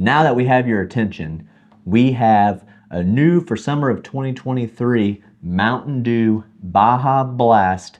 now that we have your attention, we have a new for summer of 2023 Mountain Dew Baja Blast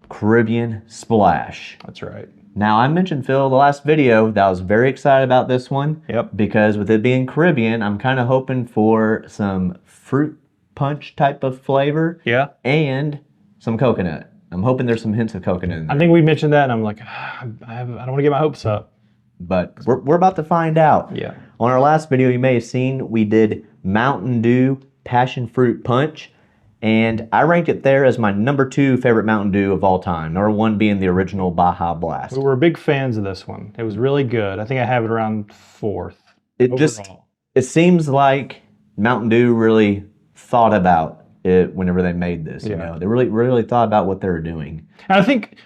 Caribbean Splash. That's right. Now, I mentioned, Phil, the last video that I was very excited about this one. Yep. Because with it being Caribbean, I'm kind of hoping for some fruit punch type of flavor. Yeah. And some coconut. I'm hoping there's some hints of coconut in there. I think we mentioned that, and I'm like, I don't want to get my hopes up. But we're about to find out. Yeah. On our last video, you may have seen, we did Mountain Dew Passion Fruit Punch. And I ranked it there as my #2 favorite Mountain Dew of all time. #1 being the original Baja Blast. We were big fans of this one. It was really good. I think I have it around 4th. It seems like Mountain Dew really thought about it whenever they made this. You know, they really thought about what they were doing. And I think,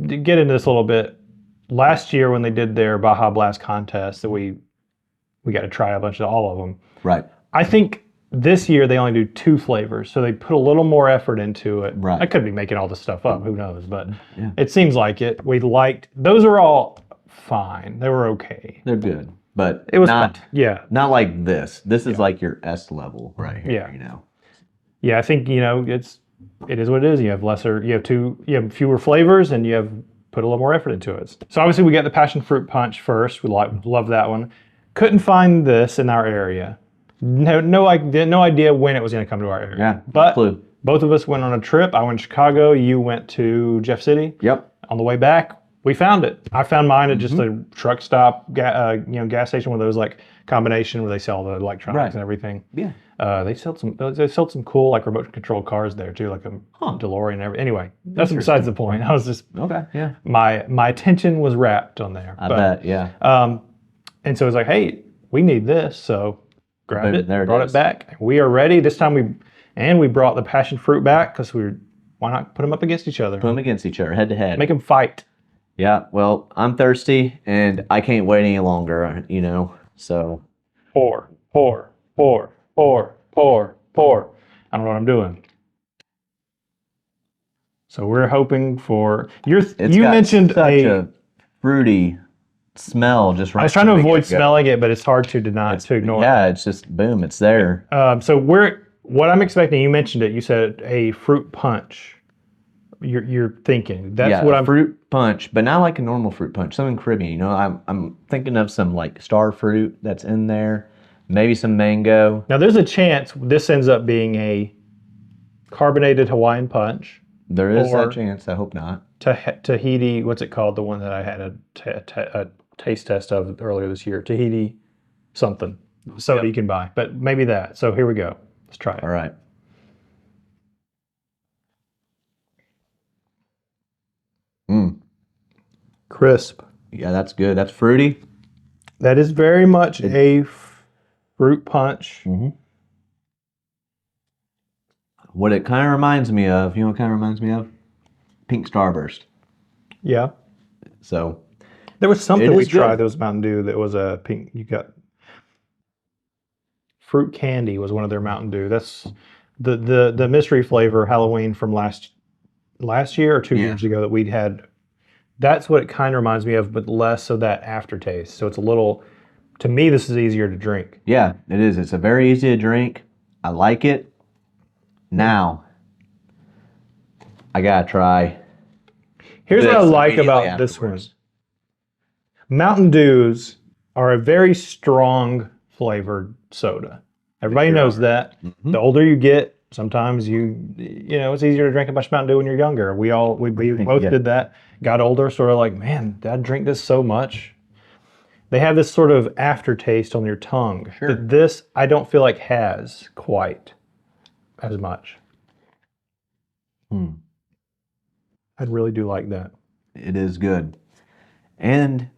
to get into this a little bit, last year when they did their Baja Blast contest, that we got to try all of them. Right. I think this year they only do 2 flavors, so they put a little more effort into it. Right. I could be making all this stuff up, who knows, but it seems like it. Those are all fine. They were okay. They're good, but it was not, fun. Yeah. Not like this. This is like your S level right here, yeah. you know. Yeah, I think, you know, it is what it is. You have fewer flavors, and you have put a little more effort into it. So obviously we got the Passion Fruit Punch first. We love that one. Couldn't find this in our area. No idea when it was going to come to our area. Yeah, but both of us went on a trip. I went to Chicago. You went to Jeff City. Yep. On the way back, we found it. I found mine at just a truck stop, gas station, one of those like combination where they sell the electronics and everything. Yeah. They sold some cool like remote control cars there too, like a DeLorean and everything. Anyway, that's besides the point. I was just my attention was wrapped on there. I bet, yeah. And so it was like, hey, we need this, so grabbed it, brought it back. We are ready. This time we brought the passion fruit back because why not put them up against each other? Put them against each other, head to head. Make them fight. Yeah, well, I'm thirsty and I can't wait any longer, you know, so. Pour. I don't know what I'm doing. So we're hoping for, you mentioned a fruity smell just right. I was trying to avoid smelling it, but it's hard to ignore. Yeah, it's just boom, it's there. So what I'm expecting, you mentioned it. You said a fruit punch. You're thinking that's what I'm fruit punch, but not like a normal fruit punch. Something Caribbean. You know, I'm thinking of some like star fruit that's in there, maybe some mango. Now there's a chance this ends up being a carbonated Hawaiian punch. There is that chance. I hope not. Tahiti. What's it called? The one that I had a taste test of earlier this year. Tahiti something soda you can buy, but maybe that. So here we go. Let's try it. All right. Crisp. Yeah, that's good. That's fruity. That is very much a fruit punch. Mm-hmm. What it kind of reminds me of, you know what it kind of reminds me of? Pink Starburst. Yeah. So. There was something we tried that was Mountain Dew that was a pink. You got fruit candy was one of their Mountain Dew. That's the mystery flavor Halloween from last year or 2 years ago that we'd had. That's what it kind of reminds me of, but less of that aftertaste. So it's a little, to me, this is easier to drink. Yeah, it is. It's a very easy to drink. I like it. Now, I gotta try. Here's what I like about this one. Mountain Dews are a very strong flavored soda. Everybody knows that. Mm-hmm. The older you get, sometimes you know, it's easier to drink a bunch of Mountain Dew when you're younger. We both did that. Got older, sort of like, man, Dad drink this so much. They have this sort of aftertaste on your tongue that this I don't feel like has quite as much. I really do like that. It is good. And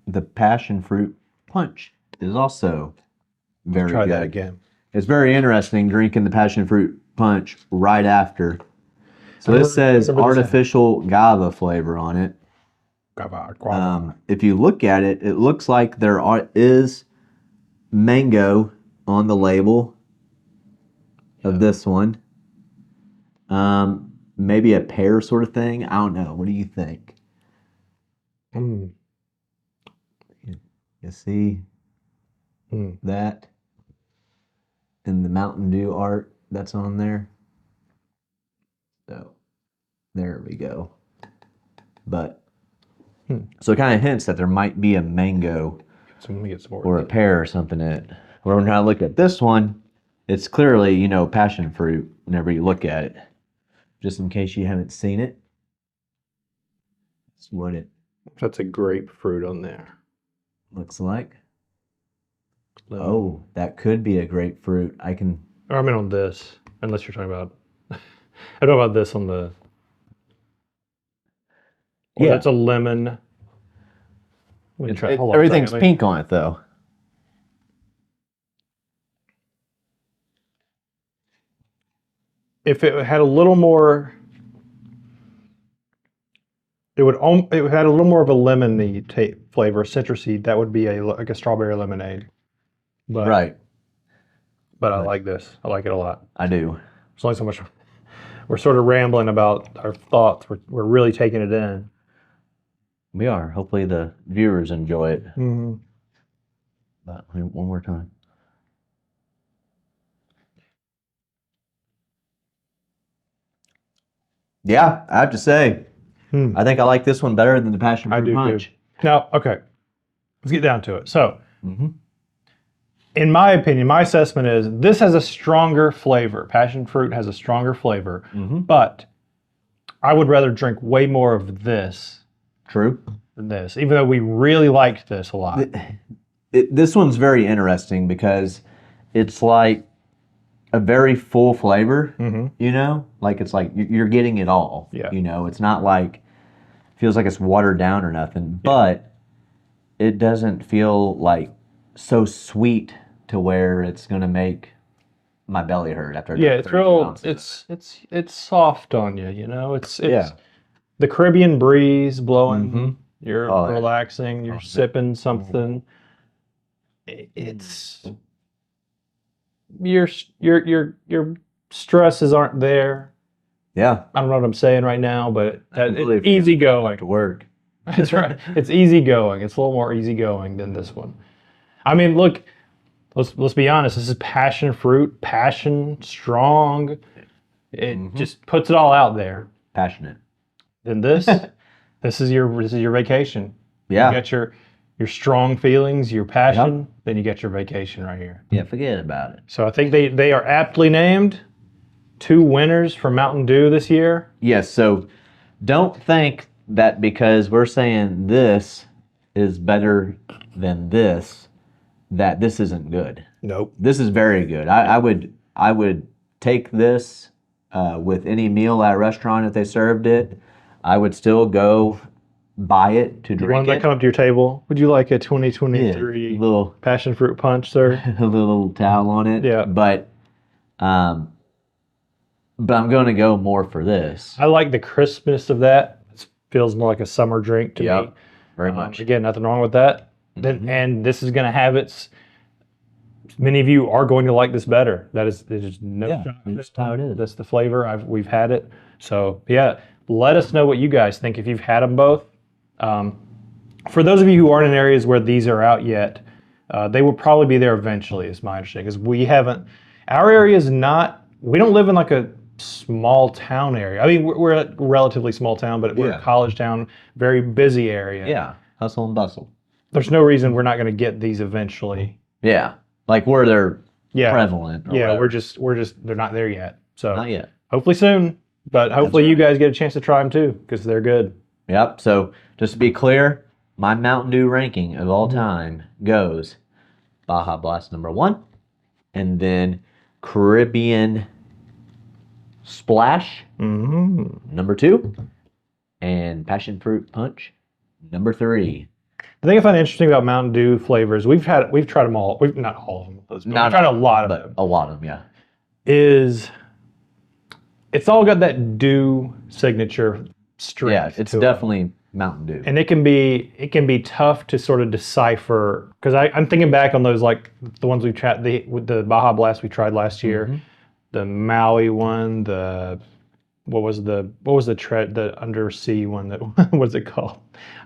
the passion fruit punch is also very good. Try that again. It's very interesting drinking the passion fruit punch right after. So this says artificial guava flavor on it. Guava. If you look at it, it looks like there is mango on the label of this one. Maybe a pear sort of thing. I don't know. What do you think? You see? That and the Mountain Dew art that's on there. So there we go. But so it kind of hints that there might be a mango So let me get some more. or a pear or something in it. When I look at this one, it's clearly, you know, passion fruit whenever you look at it. Just in case you haven't seen it. That's what it That's a grapefruit on there. looks like. Oh, that could be a grapefruit. I mean on this, unless you're talking about. I know about this on the. Yeah, that's a lemon. Everything's pink on it though. If it had a little more, it would had a little more of a lemony flavor, citrusy. That would be like a strawberry lemonade. But, Right. But I like this. I like it a lot. I do. There's only so much. We're sort of rambling about our thoughts. We're really taking it in. We are. Hopefully the viewers enjoy it. Mm-hmm. But one more time. Yeah, I have to say, I think I like this one better than the passion fruit punch. Now, okay, let's get down to it. So, in my opinion, my assessment is this has a stronger flavor. Passion fruit has a stronger flavor, but I would rather drink way more of this. True. Than this, even though we really liked this a lot. This one's very interesting because it's like a very full flavor, you know? Like it's like you're getting it all, you know? It's not like, feels like it's watered down or nothing, but it doesn't feel like so sweet to where it's going to make my belly hurt after. It's real, it's soft on you, you know? It's the Caribbean breeze blowing. You're relaxing. You're sipping something. It's your stresses aren't there. Yeah, I don't know what I'm saying right now, but it's easygoing. To work. That's right. It's easygoing. It's a little more easygoing than this one. I mean, look. Let's be honest. This is passion fruit. Passion, strong. It just puts it all out there. Passionate. Then this. This is your vacation. Yeah. You got your strong feelings, your passion, then you get your vacation right here. Yeah, forget about it. So I think they are aptly named 2 winners for Mountain Dew this year. Yes, so don't think that because we're saying this is better than this, that this isn't good. Nope. This is very good. I would take this with any meal at a restaurant if they served it. I would still go buy it to drink One that come up to your table. Would you like a 2023 little passion fruit punch, sir? a little towel on it. Yeah. But I'm going to go more for this. I like the crispness of that. It feels more like a summer drink to me. Very much. Again, nothing wrong with that. And this is going to have its. Many of you are going to like this better. There's no shot. That's how it is. That's the flavor. We've had it. So yeah, let us know what you guys think if you've had them both. For those of you who aren't in areas where these are out yet, they will probably be there eventually, is my understanding. Because we haven't. Our area is not. We don't live in like a small town area. I mean, we're a relatively small town, but we're a college town, very busy area. Yeah, hustle and bustle. There's no reason we're not going to get these eventually. Yeah, like where they're prevalent. Yeah, whatever. we're just they're not there yet. So not yet. Hopefully soon, but hopefully you guys get a chance to try them too because they're good. Yep. So just to be clear, my Mountain Dew ranking of all time goes Baja Blast number 1, and then Caribbean Splash number 2, and Passion Fruit Punch number 3. The thing I find interesting about Mountain Dew flavors, we've tried them all. We've not all of them. We've tried a lot of them. A lot of them, yeah. Is it's all got that Dew signature strength. Yeah, it's definitely Mountain Dew. And it can be tough to sort of decipher because I'm thinking back on those like the ones we tried with the Baja Blast we tried last year, the Maui one, what was the undersea one that what was it called?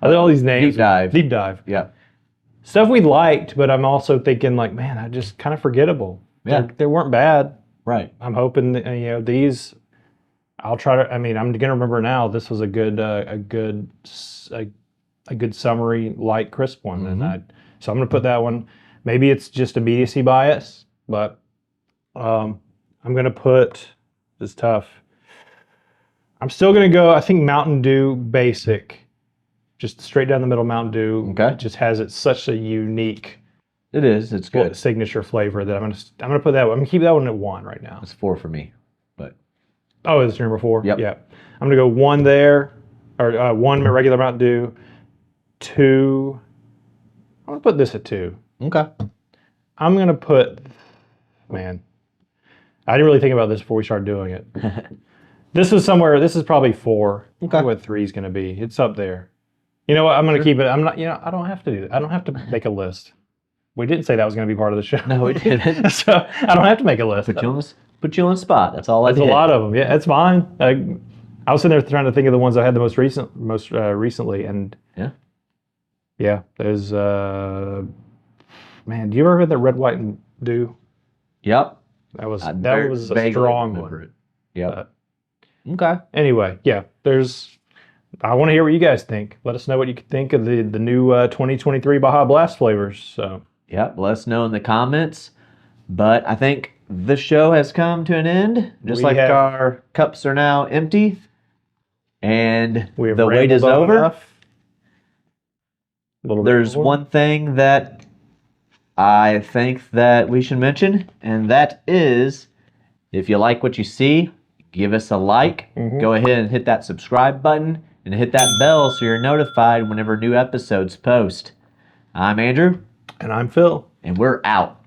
Are there all these names? Deep dive. Deep dive. Yeah. stuff we liked, but I'm also thinking like, man, I just kind of forgettable. Yeah. They weren't bad. Right. I'm hoping that, these. I'll try to. I mean, I'm gonna remember now. This was a good summary, light, crisp one, so I'm gonna put that one. Maybe it's just immediacy bias, but I'm gonna put. This is tough. I'm still gonna go. I think Mountain Dew Basic, just straight down the middle. Mountain Dew. Okay. It just has such a unique. It is. It's good. Signature flavor that I'm gonna put that one. I'm gonna keep that one at 1 right now. It's 4 for me, but. Oh, it's your number 4? Yep. Yeah. I'm going to go 1 there, or 1 regular Mountain Dew, 2. I'm going to put this at 2. Okay. I'm going to put, man, I didn't really think about this before we started doing it. This is probably 4. Okay. What 3 is going to be. It's up there. You know what? I'm going to keep it. I'm not, I don't have to do that. I don't have to make a list. We didn't say that was going to be part of the show. No, we didn't. So I don't have to make a list. Put you on the spot. That's all I did. There's a lot of them. Yeah, it's fine. I was sitting there trying to think of the ones I had the most recently, and yeah. There's man. Do you ever have the red, white, and dew? Yep. That was a strong one. Yep. Okay. Anyway, yeah. I want to hear what you guys think. Let us know what you think of the new 2023 Baja Blast flavors. So. Yep. Let us know in the comments. But I think the show has come to an end. Just our cups are now empty. And the wait is over. There's one thing that I think that we should mention, and that is, if you like what you see, give us a like. Go ahead and hit that subscribe button and hit that bell so you're notified whenever new episodes post. I'm Andrew. And I'm Phil. And we're out.